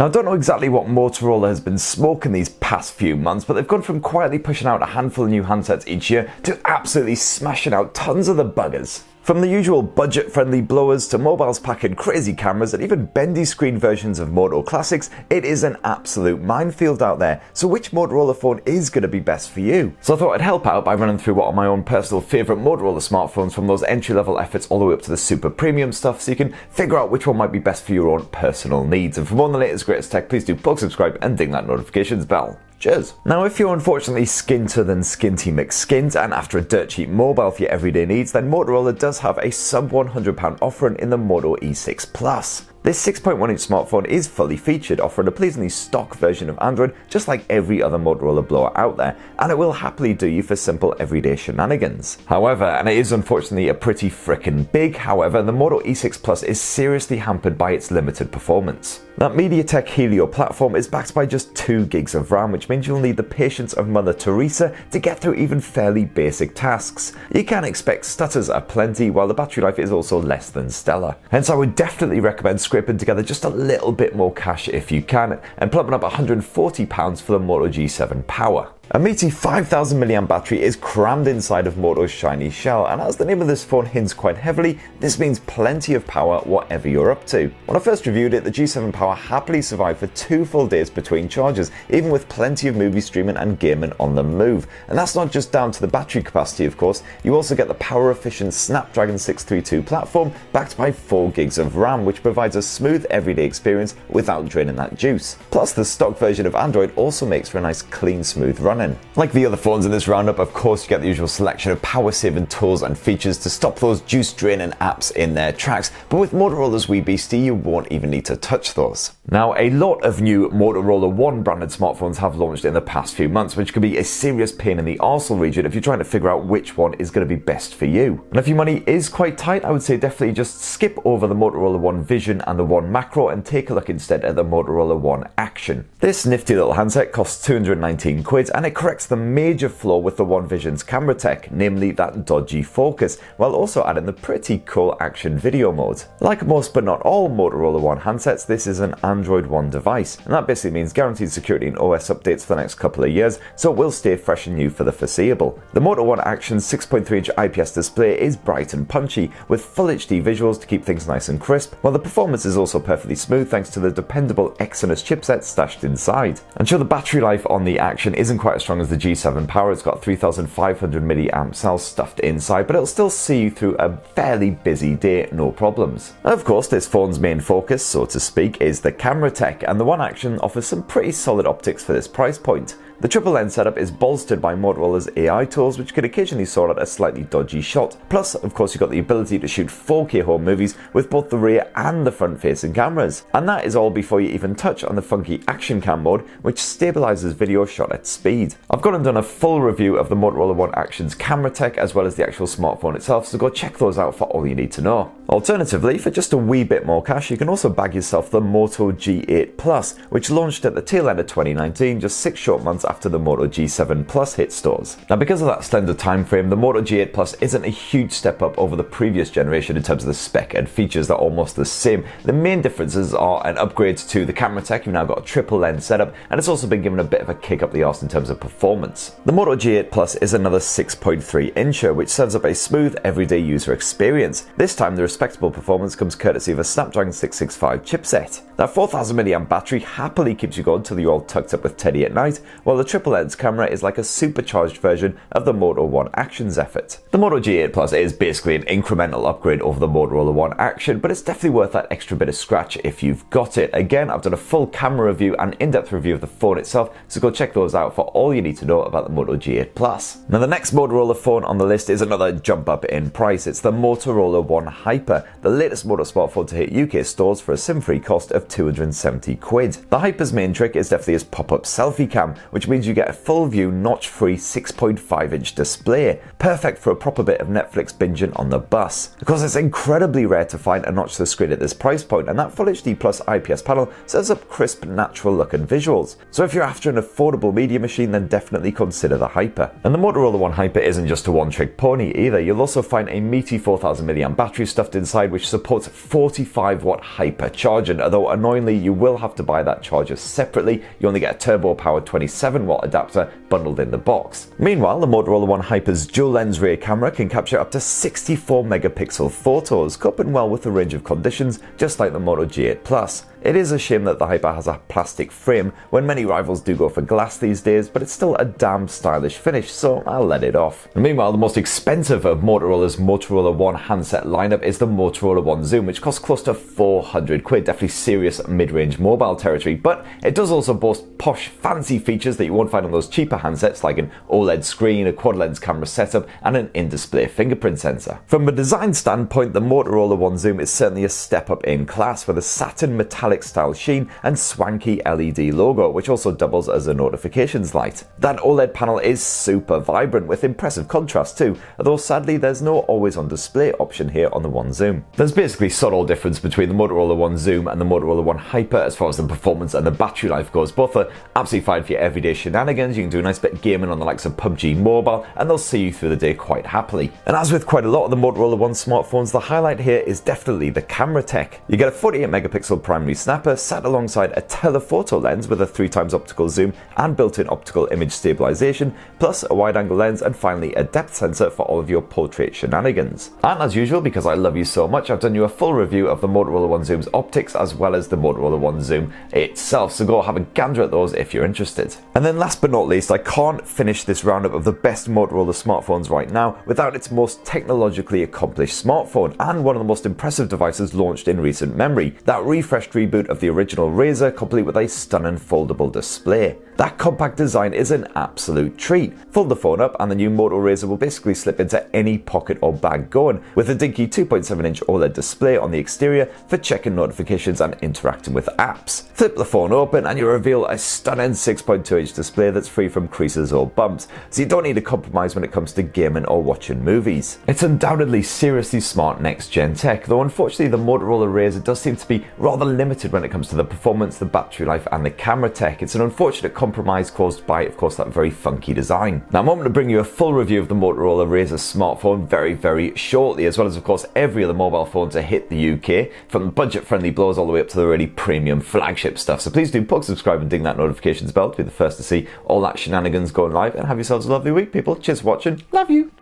Now, I don't know exactly what Motorola has been smoking these past few months, but they've gone from quietly pushing out a handful of new handsets each year to absolutely smashing out tons of the buggers. From the usual budget-friendly blowers to mobiles packing crazy cameras and even bendy screen versions of Moto classics, it is an absolute minefield out there. So which Motorola phone is going to be best for you? So I thought I'd help out by running through what are my own personal favourite Motorola smartphones, from those entry-level efforts all the way up to the super premium stuff, so you can figure out which one might be best for your own personal needs. And for more on the latest greatest tech, please do plug subscribe and ding that notifications bell. Cheers. Now, if you're unfortunately skinter than Skinty McSkint and after a dirt cheap mobile for your everyday needs, then Motorola does have a sub £100 offering in the Moto A6 Plus. This 6.1-inch smartphone is fully featured, offering a pleasingly stock version of Android, just like every other Motorola blower out there, and it will happily do you for simple everyday shenanigans. However, and it is unfortunately a pretty frickin' big however, the Moto A6 Plus is seriously hampered by its limited performance. That MediaTek Helio platform is backed by just 2 gigs of RAM, which means you'll need the patience of Mother Teresa to get through even fairly basic tasks. You can expect stutters aplenty, while the battery life is also less than stellar. Hence, I would definitely recommend scraping together just a little bit more cash if you can, and plumping up £140 for the Moto G7 Power. A meaty 5000 mAh battery is crammed inside of Moto's shiny shell, and as the name of this phone hints quite heavily, this means plenty of power whatever you're up to. When I first reviewed it, the G7 Power happily survived for 2 full days between charges, even with plenty of movie streaming and gaming on the move. And that's not just down to the battery capacity, of course. You also get the power-efficient Snapdragon 632 platform backed by 4 gigs of RAM, which provides a smooth everyday experience without draining that juice. Plus, the stock version of Android also makes for a nice clean, smooth running. Like the other phones in this roundup, of course you get the usual selection of power-saving tools and features to stop those juice-draining apps in their tracks, but with Motorola's wee beastie you won't even need to touch those. Now, a lot of new Motorola One branded smartphones have launched in the past few months, which can be a serious pain in the arsehole region if you're trying to figure out which one is going to be best for you. And if your money is quite tight, I would say definitely just skip over the Motorola One Vision and the One Macro and take a look instead at the Motorola One Action. This nifty little handset costs 219 quid, and it corrects the major flaw with the One Vision's camera tech, namely that dodgy focus, while also adding the pretty cool action video mode. Like most but not all Motorola One handsets, this is an Android One device, and that basically means guaranteed security and OS updates for the next couple of years, so it will stay fresh and new for the foreseeable. The Moto One Action's 6.3-inch IPS display is bright and punchy, with full HD visuals to keep things nice and crisp, while the performance is also perfectly smooth thanks to the dependable Exynos chipset stashed inside. And sure, the battery life on the Action isn't quite as strong as the G7 Power. It's got 3500 mAh cells stuffed inside, but it'll still see you through a fairly busy day, no problems. Of course, this phone's main focus, so to speak, is the camera tech, and the One Action offers some pretty solid optics for this price point. The triple lens setup is bolstered by Motorola's AI tools, which can occasionally sort out a slightly dodgy shot. Plus, of course, you've got the ability to shoot 4K home movies with both the rear and the front-facing cameras. And that is all before you even touch on the funky action cam mode, which stabilizes video shot at speed. I've gone and done a full review of the Motorola One Action's camera tech as well as the actual smartphone itself, so go check those out for all you need to know. Alternatively, for just a wee bit more cash, you can also bag yourself the Moto G8 Plus, which launched at the tail end of 2019, just 6 short months after the Moto G7 Plus hit stores. Now, because of that slender time frame, the Moto G8 Plus isn't a huge step up over the previous generation in terms of the spec and features that are almost the same. The main differences are an upgrade to the camera tech. You've now got a triple lens setup, and it's also been given a bit of a kick up the arse in terms of performance. The Moto G8 Plus is another 6.3-incher, which serves up a smooth everyday user experience. This time, the respectable performance comes courtesy of a Snapdragon 665 chipset. That 4000 mAh battery happily keeps you going till you're all tucked up with Teddy at night, while the triple lens camera is like a supercharged version of the Moto One Action's effort. The Moto G8 Plus is basically an incremental upgrade over the Motorola One Action, but it's definitely worth that extra bit of scratch if you've got it. Again, I've done a full camera review and in-depth review of the phone itself, so go check those out for all you need to know about the Moto G8 Plus. Now, the next Motorola phone on the list is another jump up in price. It's the Motorola One Hyper, the latest Moto smartphone to hit UK stores for a SIM-free cost of 270 quid. The Hyper's main trick is definitely its pop-up selfie cam, which means you get a full view notch-free 6.5-inch display, perfect for a proper bit of Netflix binging on the bus. Of course, it's incredibly rare to find a notchless screen at this price point, and that Full HD Plus IPS panel serves up crisp, natural looking visuals. So if you're after an affordable media machine, then definitely consider the Hyper. And the Motorola One Hyper isn't just a one-trick pony either. You'll also find a meaty 4000 mAh battery stuffed inside, which supports 45-watt hyper charging, although annoyingly you will have to buy that charger separately. You only get a turbo powered 27-watt adapter bundled in the box. Meanwhile, the Motorola One Hyper's dual lens rear camera can capture up to 64 megapixel photos, coping well with a range of conditions, just like the Moto G8 Plus. It is a shame that the Hyper has a plastic frame when many rivals do go for glass these days, but it's still a damn stylish finish, so I'll let it off. And meanwhile, the most expensive of Motorola's Motorola One handset lineup is the Motorola One Zoom, which costs close to 400 quid, definitely serious mid-range mobile territory, but it does also boast posh, fancy features that you won't find on those cheaper handsets, like an OLED screen, a quad-lens camera setup, and an in-display fingerprint sensor. From a design standpoint, the Motorola One Zoom is certainly a step up in class with a satin metallic style sheen and swanky LED logo, which also doubles as a notifications light. That OLED panel is super vibrant with impressive contrast too, although sadly there's no always on display option here on the One Zoom. There's basically subtle difference between the Motorola One Zoom and the Motorola One Hyper as far as the performance and the battery life goes. Both are absolutely fine for your everyday shenanigans. You can do a nice bit of gaming on the likes of PUBG Mobile and they'll see you through the day quite happily. And as with quite a lot of the Motorola One smartphones, the highlight here is definitely the camera tech. You get a 48 megapixel primary snapper sat alongside a telephoto lens with a 3x optical zoom and built-in optical image stabilization, plus a wide-angle lens and finally a depth sensor for all of your portrait shenanigans. And as usual, because I love you so much, I've done you a full review of the Motorola One Zoom's optics as well as the Motorola One Zoom itself, so go have a gander at those if you're interested. And then last but not least, I can't finish this roundup of the best Motorola smartphones right now without its most technologically accomplished smartphone and one of the most impressive devices launched in recent memory, that refreshed reboot of the original Razr, complete with a stunning foldable display. That compact design is an absolute treat. Fold the phone up and the new Moto Razr will basically slip into any pocket or bag going, with a dinky 2.7-inch OLED display on the exterior for checking notifications and interacting with apps. Flip the phone open and you reveal a stunning 6.2-inch display that's free from creases or bumps, so you don't need to compromise when it comes to gaming or watching movies. It's undoubtedly seriously smart next-gen tech, though unfortunately the Motorola Razr does seem to be rather limited when it comes to the performance, the battery life and the camera tech. It's an unfortunate compromise caused by, of course, that very funky design. Now I'm hoping to bring you a full review of the Motorola Razr smartphone very shortly, as well as of course every other mobile phone to hit the UK, from the budget-friendly blows all the way up to the really premium flagship stuff. So please do poke, subscribe and ding that notifications bell to be the first to see all that shenanigans going live, and have yourselves a lovely week, people. Cheers for watching. Love you.